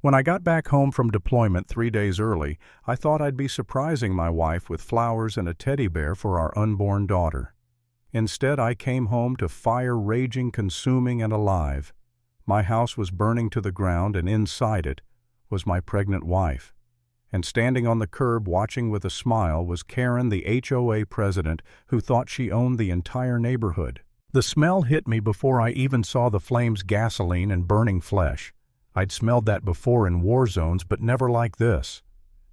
When I got back home from deployment 3 days early, I thought I'd be surprising my wife with flowers and a teddy bear for our unborn daughter. Instead, I came home to fire raging, consuming, and alive. My house was burning to the ground, and inside it was my pregnant wife. And standing on the curb watching with a smile was Karen, the HOA president, who thought she owned the entire neighborhood. The smell hit me before I even saw the flames, gasoline, and burning flesh. I'd smelled that before in war zones, but never like this.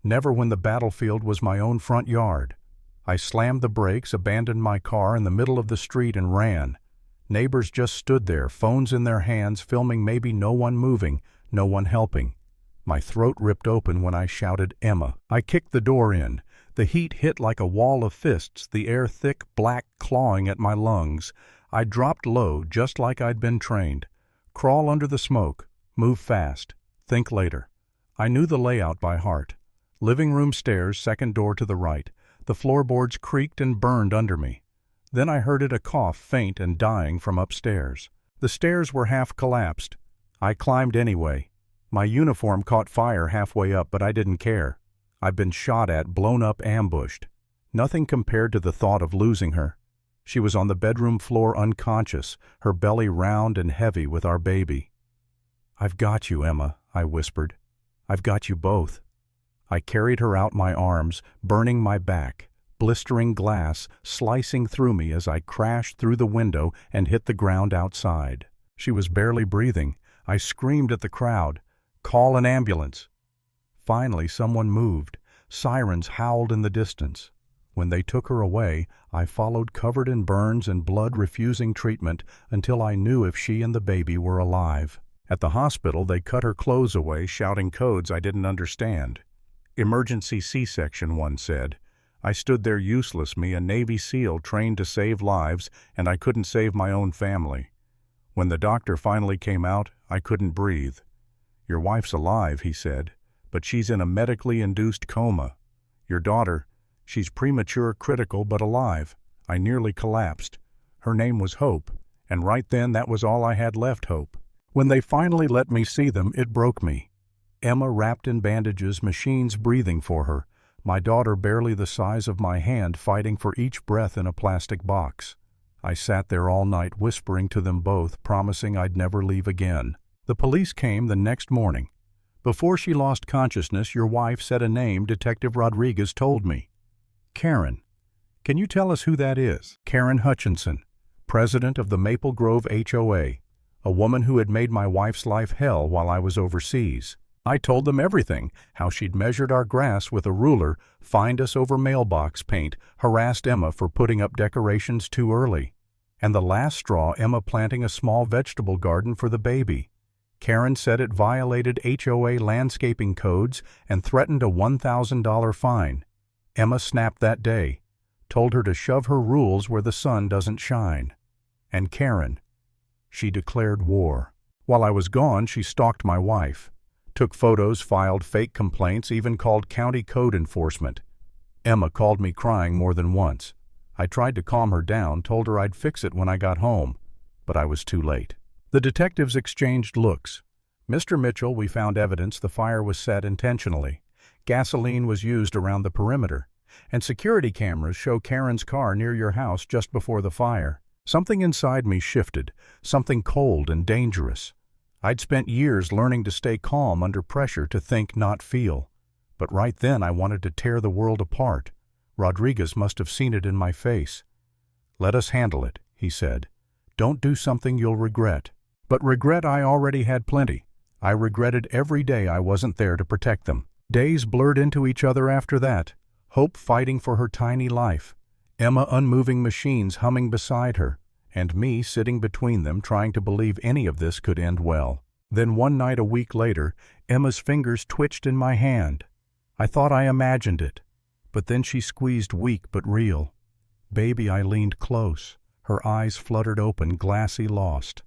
Never when the battlefield was my own front yard. I slammed the brakes, abandoned my car in the middle of the street, and ran. Neighbors just stood there, phones in their hands, filming, maybe no one moving, no one helping. My throat ripped open when I shouted, "Emma." I kicked the door in. The heat hit like a wall of fists, the air thick, black, clawing at my lungs. I dropped low, just like I'd been trained. Crawl under the smoke. Move fast. Think later. I knew the layout by heart. Living room stairs, second door to the right. The floorboards creaked and burned under me. Then I heard a cough, faint and dying, from upstairs. The stairs were half collapsed. I climbed anyway. My uniform caught fire halfway up, but I didn't care. I've been shot at, blown up, ambushed. Nothing compared to the thought of losing her. She was on the bedroom floor unconscious, her belly round and heavy with our baby. "I've got you, Emma," I whispered. "I've got you both." I carried her out, my arms burning my back, blistering glass slicing through me as I crashed through the window and hit the ground outside. She was barely breathing. I screamed at the crowd, "Call an ambulance." Finally, someone moved. Sirens howled in the distance. When they took her away, I followed, covered in burns and blood, refusing treatment until I knew if she and the baby were alive. At the hospital, they cut her clothes away, shouting codes I didn't understand. "Emergency C-section," one said. I stood there useless, me, a Navy SEAL trained to save lives, and I couldn't save my own family. When the doctor finally came out, I couldn't breathe. "Your wife's alive," he said, "but she's in a medically induced coma. Your daughter, she's premature, critical, but alive." I nearly collapsed. Her name was Hope, and right then that was all I had left, hope. When they finally let me see them, it broke me. Emma wrapped in bandages, machines breathing for her. My daughter barely the size of my hand, fighting for each breath in a plastic box. I sat there all night whispering to them both, promising I'd never leave again. The police came the next morning. "Before she lost consciousness, your wife said a name," Detective Rodriguez told me. "Karen. Can you tell us who that is?" "Karen Hutchinson, president of the Maple Grove HOA. A woman who had made my wife's life hell while I was overseas." I told them everything, how she'd measured our grass with a ruler, fined us over mailbox paint, harassed Emma for putting up decorations too early. And the last straw, Emma planting a small vegetable garden for the baby. Karen said it violated HOA landscaping codes and threatened a $1,000 fine. Emma snapped that day, told her to shove her rules where the sun doesn't shine. And Karen, she declared war. While I was gone, she stalked my wife. Took photos, filed fake complaints, even called county code enforcement. Emma called me crying more than once. I tried to calm her down, told her I'd fix it when I got home, but I was too late. The detectives exchanged looks. "Mr. Mitchell, we found evidence the fire was set intentionally. Gasoline was used around the perimeter, and security cameras show Karen's car near your house just before the fire." Something inside me shifted, something cold and dangerous. I'd spent years learning to stay calm under pressure, to think, not feel. But right then I wanted to tear the world apart. Rodriguez must have seen it in my face. "Let us handle it," he said. "Don't do something you'll regret." But regret I already had plenty. I regretted every day I wasn't there to protect them. Days blurred into each other after that. Hope fighting for her tiny life. Emma unmoving, machines humming beside her. And me sitting between them, trying to believe any of this could end well. Then one night a week later, Emma's fingers twitched in my hand. I thought I imagined it. But then she squeezed, weak but real. "Baby," I leaned close. Her eyes fluttered open, glassy, lost.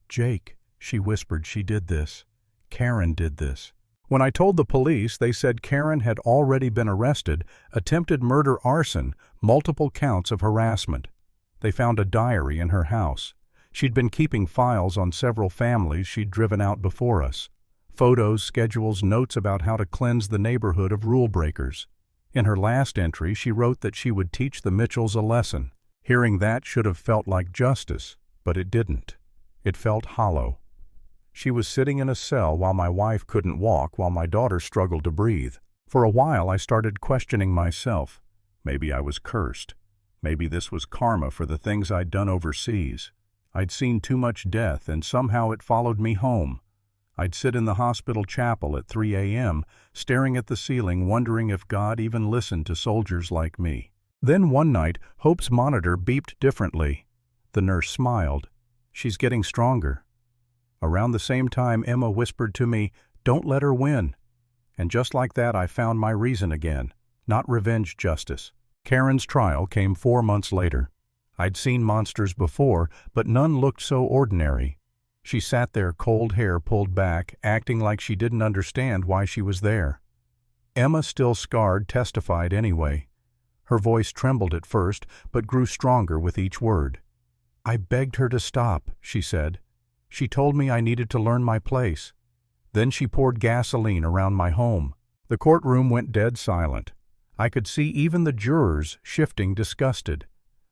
"Jake," she whispered, "she did this. Karen did this." When I told the police, they said Karen had already been arrested, attempted murder, arson, multiple counts of harassment. They found a diary in her house. She'd been keeping files on several families she'd driven out before us. Photos, schedules, notes about how to cleanse the neighborhood of rule breakers. In her last entry, she wrote that she would teach the Mitchells a lesson. Hearing that should have felt like justice, but it didn't. It felt hollow. She was sitting in a cell while my wife couldn't walk, while my daughter struggled to breathe. For a while, I started questioning myself. Maybe I was cursed. Maybe this was karma for the things I'd done overseas. I'd seen too much death, and somehow it followed me home. I'd sit in the hospital chapel at 3 a.m., staring at the ceiling, wondering if God even listened to soldiers like me. Then one night, Hope's monitor beeped differently. The nurse smiled. "She's getting stronger." Around the same time, Emma whispered to me, "Don't let her win." And just like that, I found my reason again. Not revenge justice. Karen's trial came 4 months later. I'd seen monsters before, but none looked so ordinary. She sat there, cold hair pulled back, acting like she didn't understand why she was there. Emma, still scarred, testified anyway. Her voice trembled at first, but grew stronger with each word. "I begged her to stop," she said. "She told me I needed to learn my place." Then she poured gasoline around my home. The courtroom went dead silent. I could see even the jurors shifting, disgusted.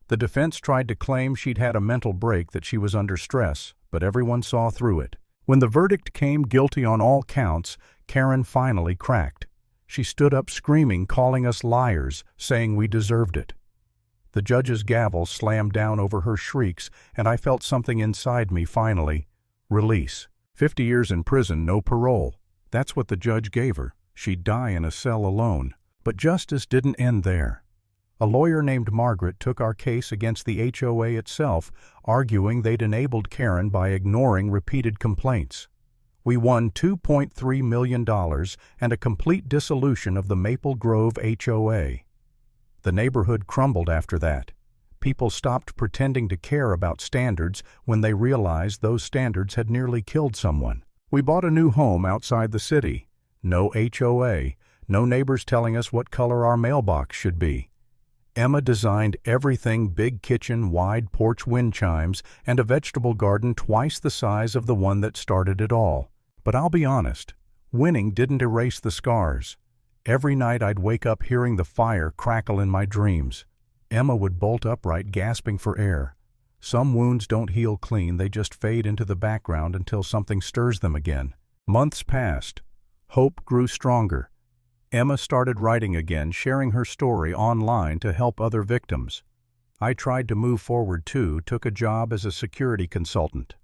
The defense tried to claim she'd had a mental break, that she was under stress, but everyone saw through it. When the verdict came guilty on all counts, Karen finally cracked. She stood up screaming, calling us liars, saying we deserved it. The judge's gavel slammed down over her shrieks, and I felt something inside me finally. Release. 50 years in prison, no parole. That's what the judge gave her. She'd die in a cell alone. But justice didn't end there. A lawyer named Margaret took our case against the HOA itself, arguing they'd enabled Karen by ignoring repeated complaints. We won $2.3 million and a complete dissolution of the Maple Grove HOA. The neighborhood crumbled after that. People stopped pretending to care about standards when they realized those standards had nearly killed someone. We bought a new home outside the city. No HOA, no neighbors telling us what color our mailbox should be. Emma designed everything: big kitchen, wide porch wind chimes, and a vegetable garden twice the size of the one that started it all. But I'll be honest, winning didn't erase the scars. Every night I'd wake up hearing the fire crackle in my dreams. Emma would bolt upright, gasping for air. Some wounds don't heal clean, they just fade into the background until something stirs them again. Months passed. Hope grew stronger. Emma started writing again, sharing her story online to help other victims. I tried to move forward too, took a job as a security consultant.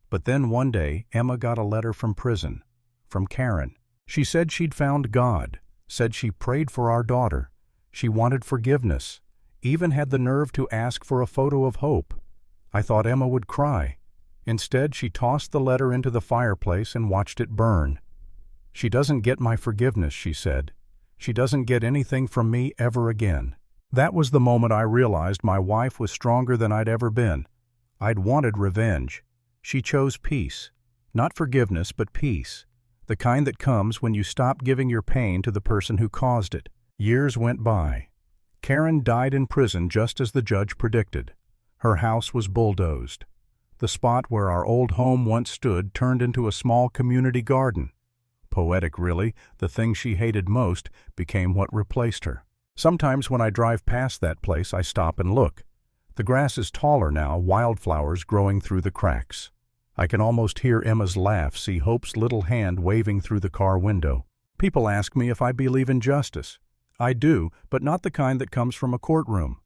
But then one day, Emma got a letter from prison, from Karen. She said she'd found God, said she prayed for our daughter. She wanted forgiveness, even had the nerve to ask for a photo of Hope. I thought Emma would cry. Instead, she tossed the letter into the fireplace and watched it burn. "She doesn't get my forgiveness," she said. "She doesn't get anything from me ever again." That was the moment I realized my wife was stronger than I'd ever been. I'd wanted revenge. She chose peace. Not forgiveness, but peace. The kind that comes when you stop giving your pain to the person who caused it. Years went by. Karen died in prison just as the judge predicted. Her house was bulldozed. The spot where our old home once stood turned into a small community garden. Poetic, really. The thing she hated most became what replaced her. Sometimes when I drive past that place, I stop and look. The grass is taller now, wildflowers growing through the cracks. I can almost hear Emma's laugh, see Hope's little hand waving through the car window. People ask me if I believe in justice. I do, but not the kind that comes from a courtroom.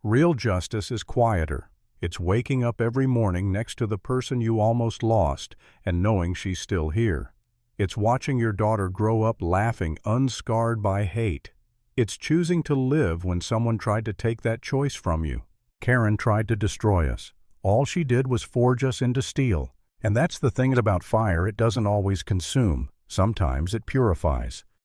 Real justice is quieter. It's waking up every morning next to the person you almost lost and knowing she's still here. It's watching your daughter grow up laughing, unscarred by hate. It's choosing to live when someone tried to take that choice from you. Karen tried to destroy us. All she did was forge us into steel. And that's the thing about fire, it doesn't always consume. Sometimes it purifies.